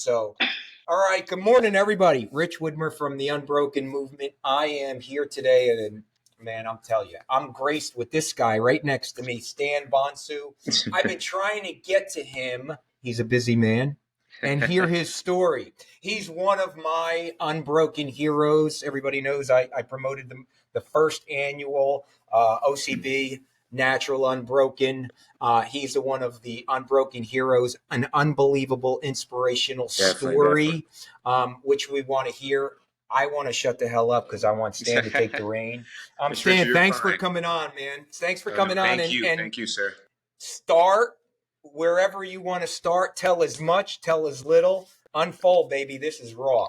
So, all right. Good morning, everybody. Rich Widmer from the Unbroken Movement. I am here today, and man, I'm telling you, I'm graced with this guy right next to me, Stan Bonsu. I've been trying to get to him. He's a busy man, and hear his story. He's one of my unbroken heroes. Everybody knows I promoted the first annual OCB Natural Unbroken. He's one of the unbroken heroes, an unbelievable inspirational story, which we want to hear. I want to shut the hell up because I want Stan to take the reign. Stan, Richard, thanks for coming on, man. Thanks for coming on. Thank you, sir. Start wherever you want to start. Tell as much, tell as little. Unfold, baby. This is raw.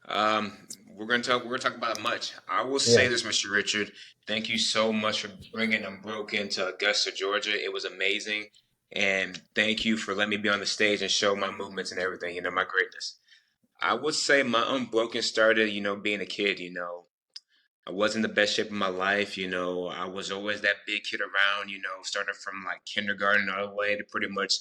We're gonna talk about much. I will say this, Mr. Richard. Thank you so much for bringing Unbroken to Augusta, Georgia. It was amazing, and thank you for letting me be on the stage and show my movements and everything. My greatness. I would say my Unbroken started, being a kid. I wasn't the best shape of my life. I was always that big kid around. Starting from like kindergarten all the way to pretty much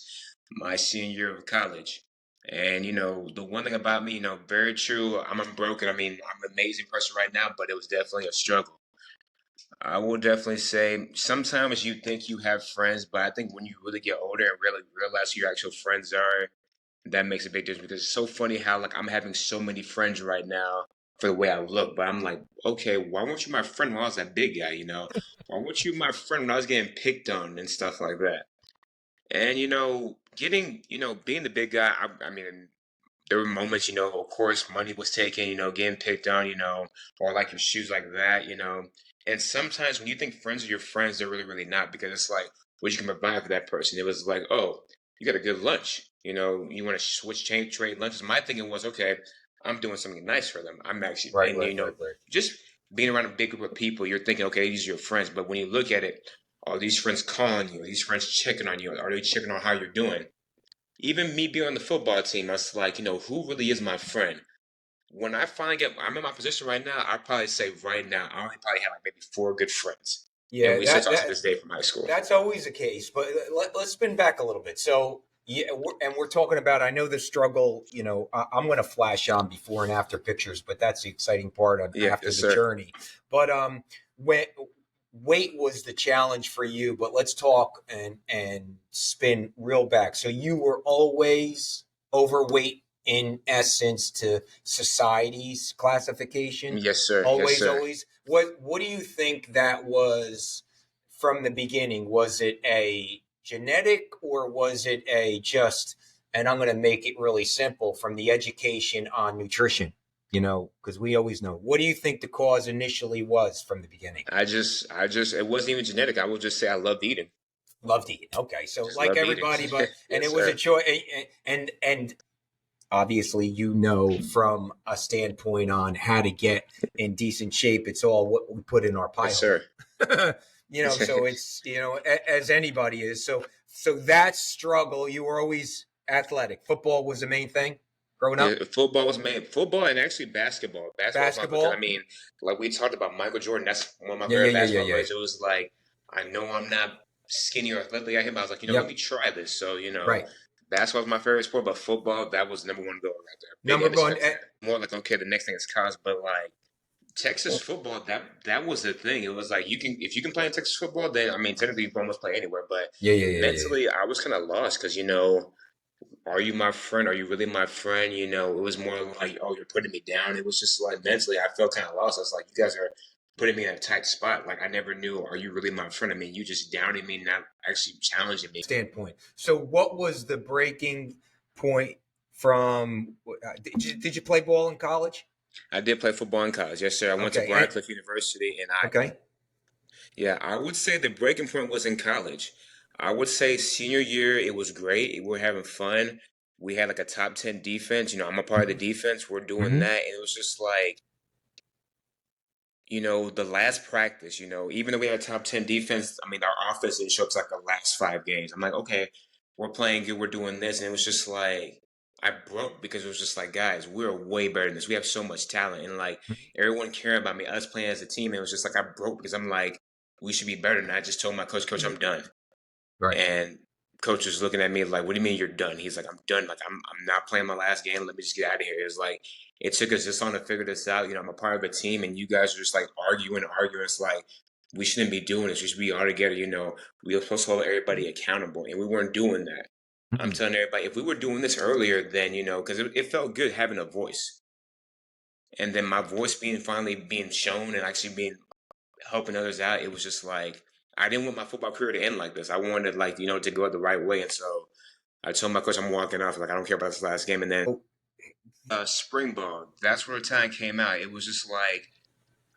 my senior year of college. And the one thing about me, very true. I'm unbroken. I'm an amazing person right now, but it was definitely a struggle. I will definitely say sometimes you think you have friends, but I think when you really get older and really realize who your actual friends are, that makes a big difference. Because it's so funny how like I'm having so many friends right now for the way I look, but I'm like, okay, why weren't you my friend when I was that big guy? Why weren't you my friend when I was getting picked on and stuff like that? And getting, being the big guy, I mean, there were moments, of course, money was taken, getting picked on, or like your shoes like that. And sometimes when you think friends are your friends, they're really, really not, because it's like what you can provide for that person. It was like, oh, you got a good lunch, you want to switch, change, trade lunches. My thinking was, okay, I'm doing something nice for them. I'm actually, Right. just being around a big group of people, you're thinking, okay, these are your friends. But when you look at it, are these friends calling you? Are these friends checking on you? Are they checking on how you're doing? Even me being on the football team, I was like, who really is my friend? When I finally I'm in my position right now, I'd probably say right now, I only probably have like maybe 4 good friends. And Yeah, we still talk to this day from high school. that's always the case. But let's spin back a little bit. So, yeah, we're talking about. I know the struggle. I'm going to flash on before and after pictures, but that's the exciting part on Yeah, after yes, the sir. journey. But when weight was the challenge for you, but let's talk and spin real back. So you were always overweight in essence to society's classification. Yes, sir. Yes, Always, sir. always. What do you think that was from the beginning? Was it a genetic or was it a just, and I'm going to make it really simple, from the education on nutrition? Because we always know. What do you think the cause initially was from the beginning? It wasn't even genetic. I would just say I loved eating. Loved eating. Okay, so Just like loved eating. everybody, but and Yes, it was a sir. choice. And obviously, from a standpoint on how to get in decent shape, it's all what we put in our pie Yes, hole. sir. So it's as anybody is. So that struggle. You were always athletic. Football was the main thing growing Yeah, up. football was main. Football and actually basketball. Basketball was my because Basketball. like we talked about Michael Jordan. That's one of my Yeah, yeah, favorite yeah, yeah, basketball yeah. players. It was like I know I'm not skinny or athletic like him. But I was like, let me Yep. try this. So Right. basketball was my favorite sport, but football that was number one goal right there. Big Number one. MSU fan. More like okay, the next thing is college, but like Texas football, that was the thing. It was like if you can play in Texas football, then technically you can almost play anywhere. But Yeah. mentally, I was kind of lost because are you my friend? Are you really my friend? It was more like, oh, you're putting me down. It was just like mentally, I felt kind of lost. I was like, you guys are putting me in a tight spot. Like, I never knew, are you really my friend? You just downing me, not actually challenging me. Standpoint. So, what was the breaking point from? Did you play ball in college? I did play football in college. Yes, sir. I went to Okay. Briarcliff University in Iowa. Okay. Yeah, I would say the breaking point was in college. I would say senior year, it was great. We were having fun. We had like a top 10 defense. I'm a part of the defense. We're doing that. And it was just like, the last practice, even though we had a top 10 defense, our offense didn't show up to like the last 5 games. I'm like, okay, we're playing good, we're doing this. And it was just like, I broke because it was just like, guys, we're way better than this. We have so much talent. And like, everyone caring about me, us playing as a team. It was just like, I broke because I'm like, we should be better. And I just told my coach, I'm done. Right. And coach was looking at me like, "What do you mean you're done?" He's like, "I'm done. Like I'm not playing my last game. Let me just get out of here." It's like it took us this long to figure this out. You know, I'm a part of a team, and you guys are just like arguing. It's like we shouldn't be doing this. We should be all together. You know, we were supposed to hold everybody accountable, and we weren't doing that. I'm Mhm. telling everybody, if we were doing this earlier, then you know, because it felt good having a voice, and then my voice being finally being shown and actually being helping others out, it was just like I didn't want my football career to end like this. I wanted like you know to go the right way, and so I told my coach I'm walking off. Like I don't care about this last game, and then Oh, spring ball. That's where the time came out. It was just like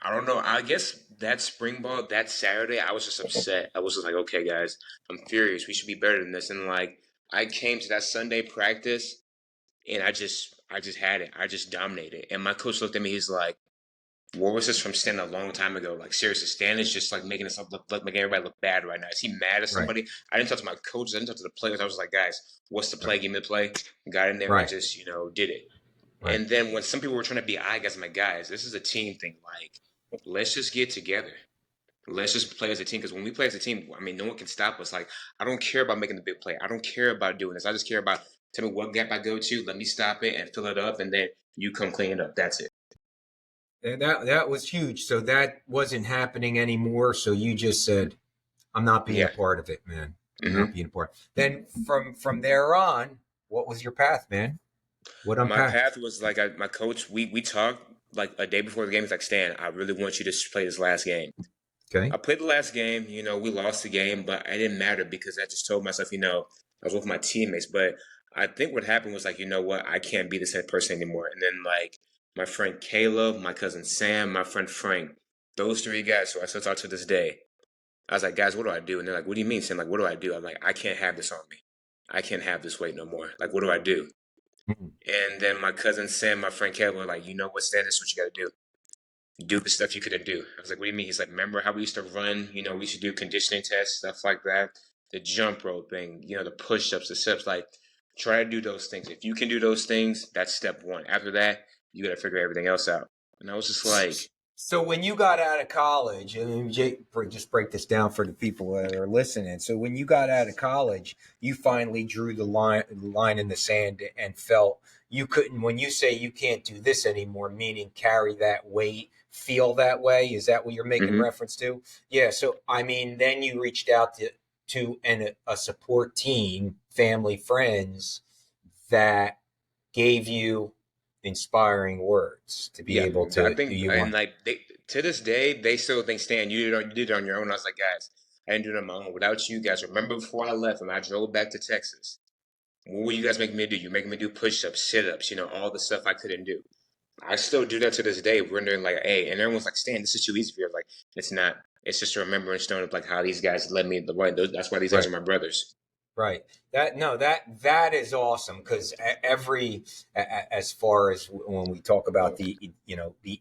I don't know. I guess that spring ball that Saturday, I was just upset. I was just like, okay, guys, I'm furious. We should be better than this. And like I came to that Sunday practice, and I just had it. I just dominated. And my coach looked at me. He's like, "What was this from Stan a long time ago? Like seriously, Stan is just like making himself look making everybody look bad right now. Is he mad at right, somebody?" I didn't talk to my coaches. I didn't talk to the players. I was like, "Guys, what's the right, play? Give me the play." Got in there and right, just you know did it. right. And then when some people were trying to be I guys, I'm like, "Guys, this is a team thing. Like, let's just get together. Let's just play as a team. Because when we play as a team, I mean, no one can stop us. Like, I don't care about making the big play. I don't care about doing this. I just care about tell me what gap I go to. Let me stop it and fill it up, and then you come clean it up. That's it." And that was huge. So that wasn't happening anymore. So you just said, "I'm not being a Yeah. part of it, man. I'm not hmm being a part." Then from there on, what was your path, man? What My unpacked? path was like my coach. We talked like a day before the game. He's like, "Stan, I really want you to play this last game." Okay. I played the last game. You know, we lost the game, but it didn't matter because I just told myself, you know, I was with my teammates. But I think what happened was like, you know what, I can't be the same person anymore. And then like my friend Caleb, my cousin Sam, my friend Frank, those three guys who I still talk to this day. I was like, guys, what do I do? And they're like, what do you mean, Sam? Like, what do I do? I'm like, I can't have this on me. I can't have this weight no more. Like, what do I do? Mhm. And then my cousin Sam, my friend Caleb were like, you know what, Stan, this is what you got to do the stuff you couldn't do. I was like, what do you mean? He's like, remember how we used to run? You know, we used to do conditioning tests, stuff like that. The jump rope thing, you know, the push ups, the steps. Like, try to do those things. If you can do those things, that's step one. After that, you got to figure everything else out. And I was just like, So when you got out of college, and just break this down for the people that are listening. So when you got out of college, you finally drew the line in the sand and felt you couldn't. When you say you can't do this anymore, meaning carry that weight, feel that way, is that what you're making mm-hmm, reference to? Yeah. So I mean, then you reached out to a support team, family, friends that gave you inspiring words to be yeah. able I to do think, you and want. like, to this day, they still think, Stan, you did it on your own. I was like, guys, I didn't do it on my own. Without you guys, remember before I left and I drove back to Texas, what were you guys making me do? You're making me do push ups, sit ups, you know, all the stuff I couldn't do. I still do that to this day. We're doing like, hey, and everyone's like, Stan, this is too easy for you. I'm like, it's not. It's just a remembrance stone of like how these guys led me the way. That's why these guys are Right. my brothers. Right. That no, that is awesome because as far as when we talk about the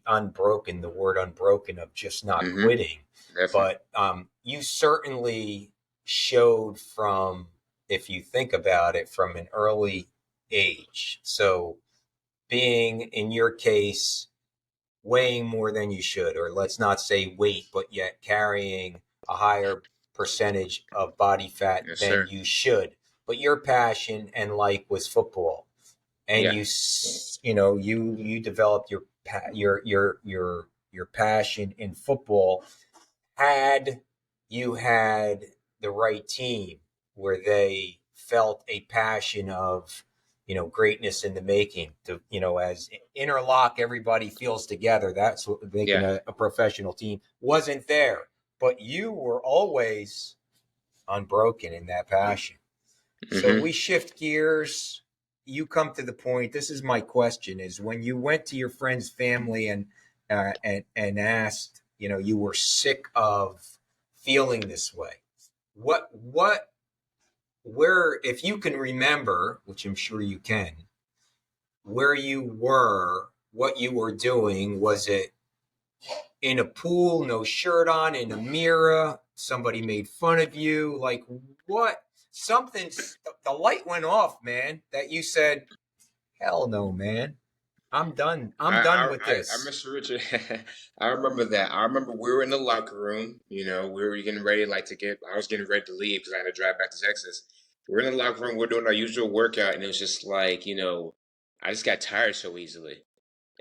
unbroken, the word unbroken of just not Mm-hmm. quitting, Definitely. but you certainly showed from, if you think about it, from an early age. So being in your case weighing more than you should, or let's not say weight, but yet carrying a higher percentage of body fat Yes, than sir. you should. But your passion and like was football, and Yeah. you developed your passion in football had you had the right team where they felt a passion of greatness in the making to as interlock everybody feels together, that's what making Yeah. a professional team wasn't there, but you were always unbroken in that passion. So Mm-hmm. we shift gears. You come to the point. This is my question: is when you went to your friend's family and asked, you were sick of feeling this way. What, where, if you can remember, which I'm sure you can, where you were, what you were doing, was it in a pool, no shirt on, in a mirror, somebody made fun of you, like what? Something, the light went off, man, that you said, hell no, man. I'm done. I'm done with I this. Mr. Richard, I remember that. I remember we were in the locker room. You know, we were getting ready, like to get. I was getting ready to leave because I had to drive back to Texas. we're in the locker room, we're doing our usual workout, and it was just like, I just got tired so easily.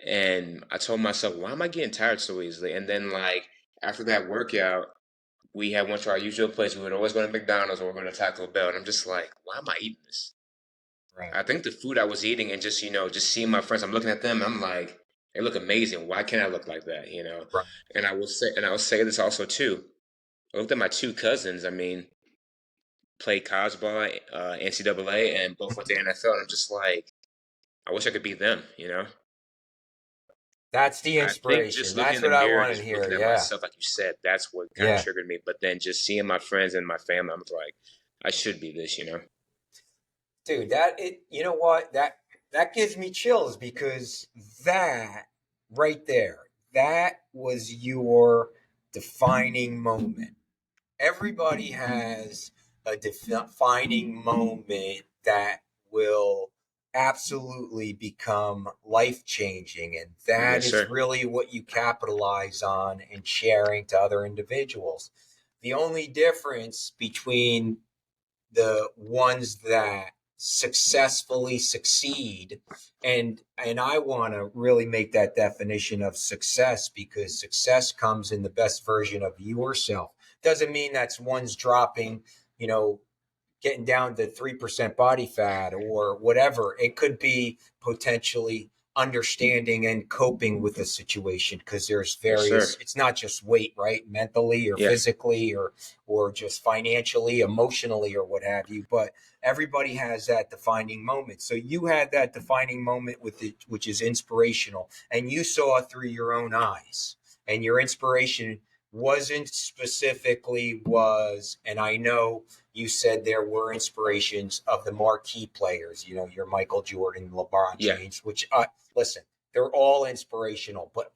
And I told myself, why am I getting tired so easily? And then, like, after that workout, we had went to our usual place. We would always go to McDonald's or we're going to Taco Bell. And I'm just like, why am I eating this? Right. I think the food I was eating and just, just seeing my friends, I'm looking at them, I'm like, they look amazing. Why can't I look like that? Right. And I will say this also too. I looked at my two cousins, I mean, played college ball, NCAA, and both went to NFL. And I'm just like, I wish I could be them. That's the I think inspiration. just looking That's in the what I mirror, want to just hear. looking at Yeah. myself, like you said, that's what kind of Yeah. triggered me. But then just seeing my friends and my family, I'm like, I should be this. Dude, you know what? That gives me chills because that right there, that was your defining moment. Everybody has a defining moment that will absolutely become life changing. And that Yes, is sir. really what you capitalize on in sharing to other individuals. The only difference between the ones that successfully succeed, and I want to really make that definition of success, because success comes in the best version of yourself. Doesn't mean that's one's dropping, you know getting down to 3% body fat or whatever. It could be potentially understanding and coping with the situation, because there's Yes, sir. various, it's not just weight, right? Mentally or Yeah. physically or just financially, emotionally, or what have you. But everybody has that defining moment. So you had that defining moment with it, which is inspirational, and you saw it through your own eyes. And your inspiration wasn't specifically was, and I know you said there were inspirations of the marquee players, your Michael Jordan, LeBron Yeah. James, which, listen, they're all inspirational. But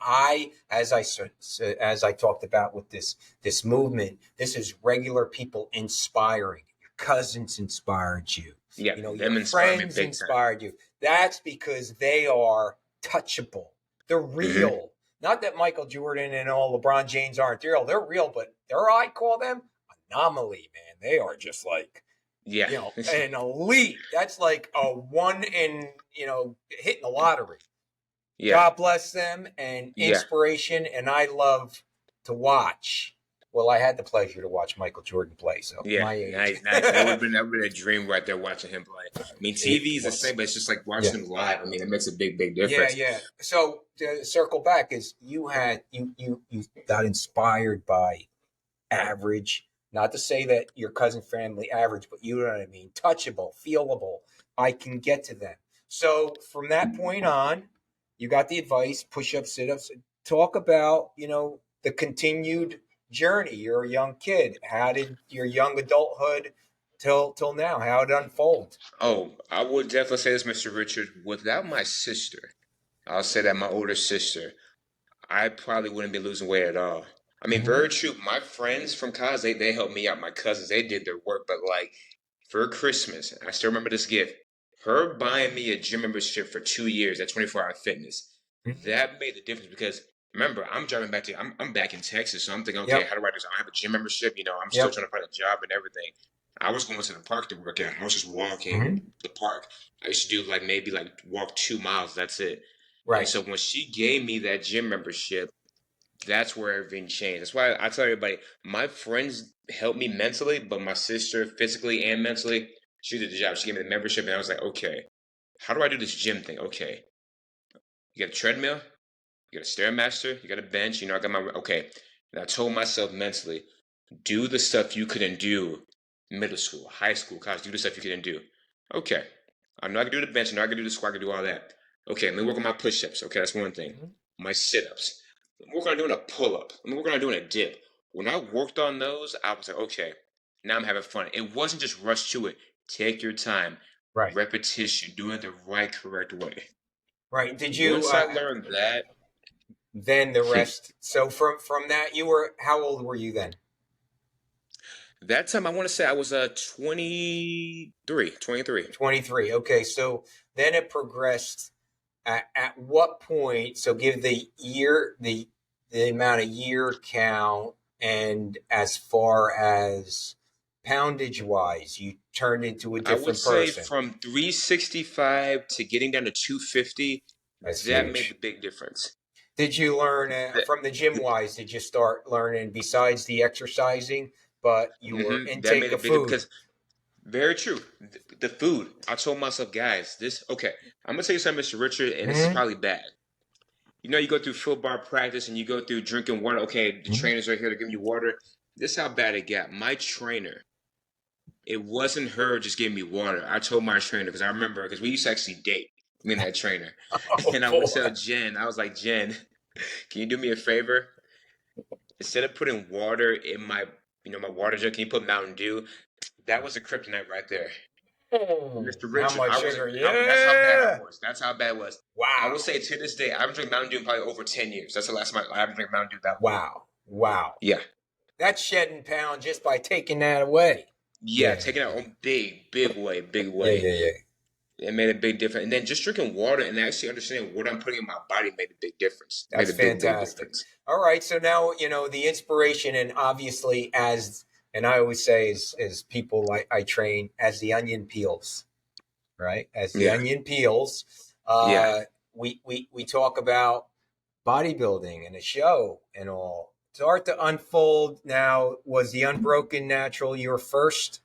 as I talked about with this movement, this is regular people inspiring. Your cousins inspired you. Yeah. Your Them inspire me friends big time. inspired you. That's because they are touchable. They're Hmm. real. Not that Michael Jordan and all LeBron James aren't real. They're real, but I call them anomaly, man. They are just like, Yeah. an elite. That's like a one in, hitting the lottery. Yeah. God bless them, and Yeah. inspiration. And I love to watch. Well, I had the pleasure to watch Michael Jordan play, so Yeah. my age. Nice. Nice. That would have been a dream right there watching him play. I mean, It TV is the was. same, but it's just like Yeah. watching him live. I mean, it makes a big, big Yeah, difference. yeah. So to circle back, is you got inspired by average. Not to say that your cousin family average, but you know what I mean. Touchable, feelable. I can get to them. So from that point on, you got the advice, push ups, sit ups. Talk about, the continued journey. You're a young kid. How did your young adulthood till now? How it unfold? Oh, I would definitely say this, Mr. Richard. Without my sister, I'll say that my older sister, I probably wouldn't be losing weight at all. I mean, Mm-hmm. very true. My friends from college, they helped me out. My cousins, they did their work. But like for Christmas, I still remember this gift. Her buying me a gym membership for 2 years at 24-hour fitness. Mm-hmm. That made the difference because remember, I'm back in Texas, so I'm thinking, okay, Yep. how do I do this? I have a gym membership. I'm still Yep. trying to find a job and everything. I was going to the park to work out. I was just walking Mm-hmm. the park. I used to do like maybe like walk 2 miles. That's it. And Right. so when she gave me that gym membership, that's where everything changed. That's why I tell everybody, my friends helped me mentally, but my sister, physically and mentally, she did the job. She gave me the membership, and I was like, okay, how do I do this gym thing? Okay, you got a treadmill, you got a stairmaster, you got a bench. I got my okay. And I told myself mentally, do the stuff you couldn't do middle school, high school, college. Do the stuff you couldn't do. Okay, I know I can do the bench. I know I can do the squat. I can do all that. Okay, let me work on my push-ups. Okay, that's one thing. Mm-hmm. My sit-ups. Let me work on doing a pull-up. Let me work on doing a dip. When I worked on those, I was like, okay, now I'm having fun. It wasn't just rush to it. Take your time, Right. repetition, doing it the right, correct way. Right. Did you Once I learned that, then the rest? So from that, you were, how old were you then? that time I want to say I was 23, 23. 23. Okay, so then it progressed. At what point? So give the year, the amount of year count, and as far as poundage wise, you turned into a I would different say person. from 365 to getting down to 250, That's that made the huge. big difference. Did you learn That, from the gym wise? Did you start learning besides the exercising, but your that intake made a of big difference food? because very true. The food. I told myself, guys, this okay. I'm gonna tell you something, Mr. Richard, and this is Mm-hmm. probably bad. You know, you go through full bar practice and you go through drinking water. Okay, the Mm-hmm. trainers are here to give you water. This is how bad it got. My trainer, it wasn't her just giving me water. I told my trainer because I remember because we used to actually date, me and that trainer. Oh And I would boy! tell Jen, I was like, Jen, can you do me a favor? Instead of putting water in my, my water jug, can you put Mountain Dew? That was a kryptonite right there. Mr. How Richard, much I wasn't. sugar? That's how bad I Yeah. was. That's how bad it was. I will Wow. say to this day, I haven't drank Mountain Dew in probably over 10 years. That's the last time I haven't drank Mountain Dew that long. Wow. Wow. Yeah, That's shedding pound just by taking that away. yeah, Yeah. taking it on big way, big Yeah. way. Yeah. Yeah. It made a big difference. And then just drinking water and actually understanding what I'm putting in my body made a big difference. Made That's a big fantastic. difference. All right, so now the inspiration, and obviously, and I always say, as people I train, as the onion peels, right? As the Yeah, onion peels, yeah. we talk about bodybuilding and a show and all. Start to unfold now. Was the Unbroken Natural your first?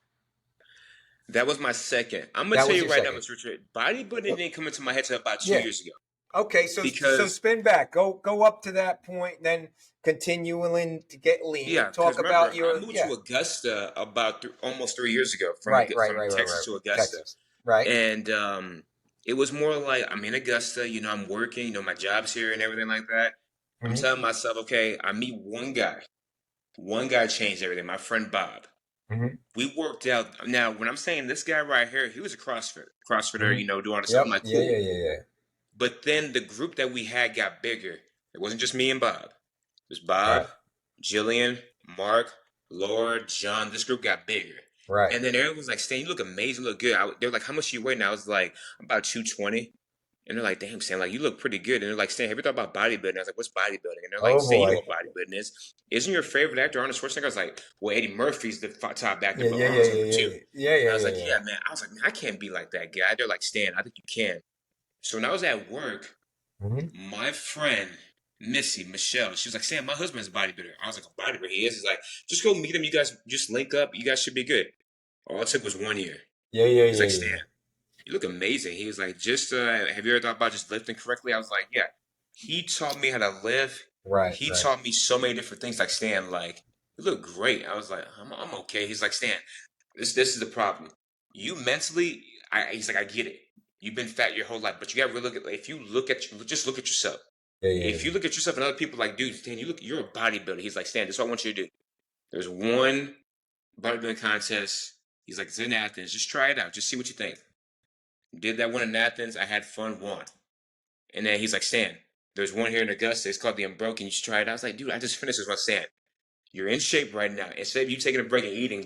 That was my second. I'm gonna That tell was you your right now, second. Mr. Richard, bodybuilding didn't come into my head until about two Yeah. years ago. Okay, so Because spin back. Go up to that point, then continuing to get lean. yeah, because Talk about remember, I your moved yeah. to Augusta about almost 3 years ago Right, right, from right, right, Texas right. to Augusta, Texas. Right. and it was more like I'm in Augusta. I'm working. My job's here and everything like that. I'm Mm-hmm. telling myself, okay, I meet one guy. One guy changed everything. My friend Bob. Mm-hmm. We worked out. Now, when I'm saying this guy right here, he was a CrossFitter, Mm-hmm. doing all this stuff. I'm Yep. like, Yeah, cool. yeah, yeah, yeah. But then the group that we had got bigger. It wasn't just me and Bob. It was Right. Bob, Jillian, Mark, Laura, John. This group got bigger. Right. And then everyone was like, Stan, you look amazing, you look good. They were like, how much you weigh now? I was like, I'm about 220. And they're like, damn, Stan, like, you look pretty good. And they're like, Stan, have you thought about bodybuilding? I was like, what's bodybuilding? And they're like, Oh Stan, you know boy. what bodybuilding is. Isn't your favorite actor Arnold Schwarzenegger? I was like, well, Eddie Murphy's the top actor, Yeah, but yeah, yeah, Arnold's yeah, number two. yeah, yeah, And yeah, I was yeah, like, yeah. yeah, man. I was like, man, I can't be like that guy. They're like, Stan, I think you can. So when I was at work, Mm-hmm. my friend Michelle, she was like, Sam, my husband's a bodybuilder. I was like, a bodybuilder? He is? He's like, just go meet him. You guys just link up. You guys should be good. All it took was 1 year. Yeah, yeah, He's yeah, like, Stan, yeah. you look amazing. He was like, just, have you ever thought about just lifting correctly? I was like, yeah. He taught me how to live. Right, He right. taught me so many different things. Like, Stan, like, you look great. I was like, I'm okay. He's like, Stan, this is the problem. You mentally, he's like, I get it. You've been fat your whole life, but you got to really look at, if you look at, just look at yourself. Yeah, yeah, If you yeah. look at yourself and other people like, dude, Stan, you're a bodybuilder. He's like, Stan, this is what I want you to do. There's one bodybuilding contest. He's like, it's in Athens. Just try it out. Just see what you think. Did that one in Athens. I had fun, won. And then he's like, Stan, there's one here in Augusta. It's called the Unbroken. You should try it out. I was like, dude, I just finished this one. Stan, you're in shape right now. Instead of you taking a break and eating,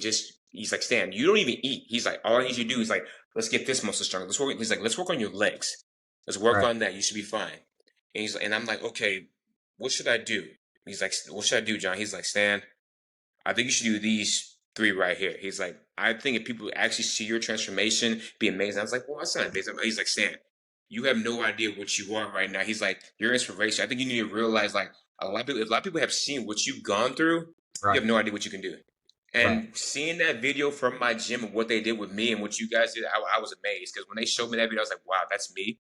he's like, Stan, you don't even eat. He's like, all I need you to do is like, let's get this muscle stronger. He's like, let's work on your legs. Let's work Right. on that. You should be fine. And I'm like, okay, what should I do? He's like, what should I do, John? He's like, Stan, I think you should do these three right here. He's like, I think if people actually see your transformation, it'd be amazing. I was like, well, that's not amazing. He's like, Stan, you have no idea what you are right now. He's like, your inspiration. I think you need to realize like if a lot of people have seen what you've gone through, you Right. have no idea what you can do. Right. And seeing that video from my gym of what they did with me and what you guys did, I was amazed because when they showed me that video, I was like, wow, that's me.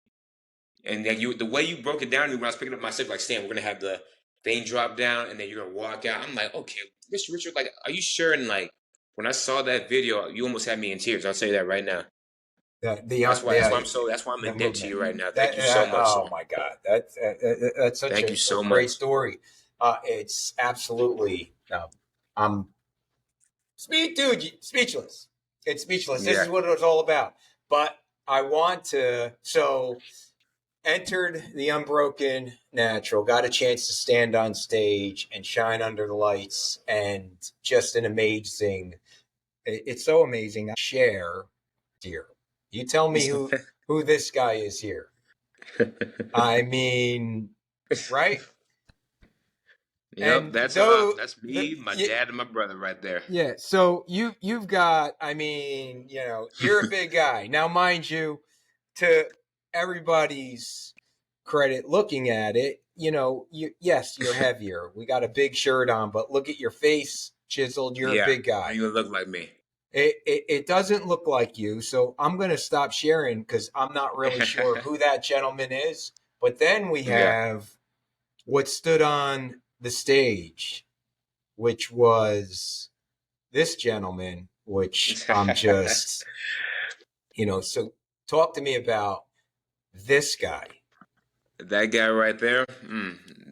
And then the way you broke it down when I was picking up my myself, like, Stan, we're gonna have the thing drop down, and then you're gonna walk out. I'm like, okay, Mr. Richard, like, are you sure? And like, when I saw that video, you almost had me in tears. I'll say that right now. That's why I'm The in debt to movement. you right now. Thank That, you so much, sir. oh my God, that's such Thank you a so great much. story. It's absolutely. I'm speechless. It's speechless. This Yeah. is what it was all about. But I want to entered the Unbroken Natural, got a chance to stand on stage and shine under the lights, and just an amazing. It's so amazing. Share here. You tell me who this guy is here. I mean, right? Yep, And that's though that's the me, my dad, and my brother right there. yeah, so you've got, I mean, you're a big guy. Now, mind you, to everybody's credit looking at it, yes, you're heavier. We got a big shirt on, but look at your face, chiseled, you're a Yeah, big don't guy. even look like me. It doesn't look like you, so I'm going to stop sharing because I'm not really sure who that gentleman is. But then we Yeah. have what stood on the stage, which was this gentleman, which I'm just, so talk to me about this guy. That guy right there,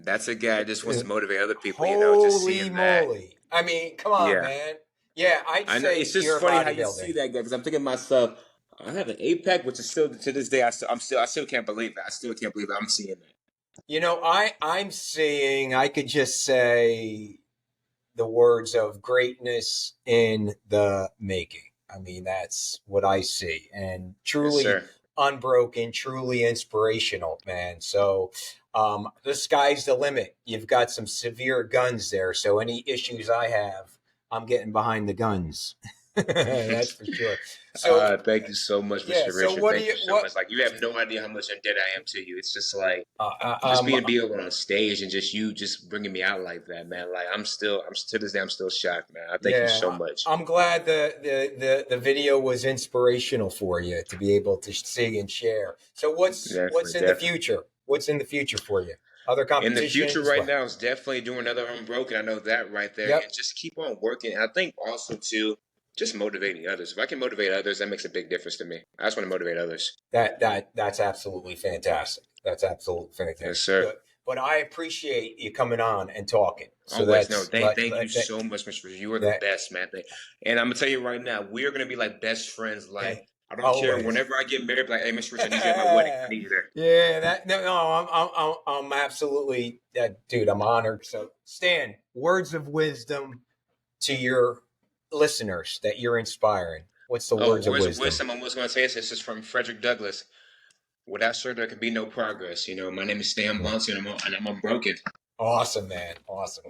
that's a guy that just wants Uh, to motivate other people, just Holy seeing that. moly. I mean, come on, Yeah. man. Yeah, I'd I know it's say just you're a funny how you see bodybuilding. that guy because I'm thinking to myself, I have an eight pack, which is still to this day, I still can't believe it. I still can't believe it. I'm seeing that. I'm seeing, I could just say the words of greatness in the making. I mean, that's what I see. And Yes, truly sir. unbroken, truly inspirational, man. So the sky's the limit. You've got some severe guns there. So any issues I have, I'm getting behind the guns. That's for sure. So Thank you so much, yeah. Mr. So Richard. what do Thank you you so what? much. Like you have no idea how much in debt I am to you. It's just like Uh, just um, being on stage and just you just bringing me out like that, man. Like I'm to this day I'm still shocked, man. I thank you so Yeah, much. I'm glad the video was inspirational for you to be able to see and share. So what's Definitely, in the definitely. future? What's in the future for you? Other In the future competitions? right What? now is definitely doing another unbroken. I know that right there. Yep. And just keep on working. And I think also too, just motivating others. If I can motivate others, that makes a big difference to me. I just want to motivate others. That's absolutely fantastic. That's absolutely Yes, fantastic. sir. Good. But I appreciate you coming on and talking. So Always no. that's Thank you so much, Mr. Richard. You are the that best, man. And I'm gonna tell you right now, we are gonna be like best friends. Like I don't care. always. Whenever I get married, like, hey, Mr. Richard, I need you at my wedding. I need you there. Yeah, that no, I'm absolutely, dude. I'm honored. So, Stan, words of wisdom to your listeners that you're inspiring. What's the Oh, words of words of wisdom? wisdom. I'm just gonna say this is from Frederick Douglass. Without sir, there can be no progress. My name is Stan Bonsu, and I'm unbroken. Awesome, man. Awesome.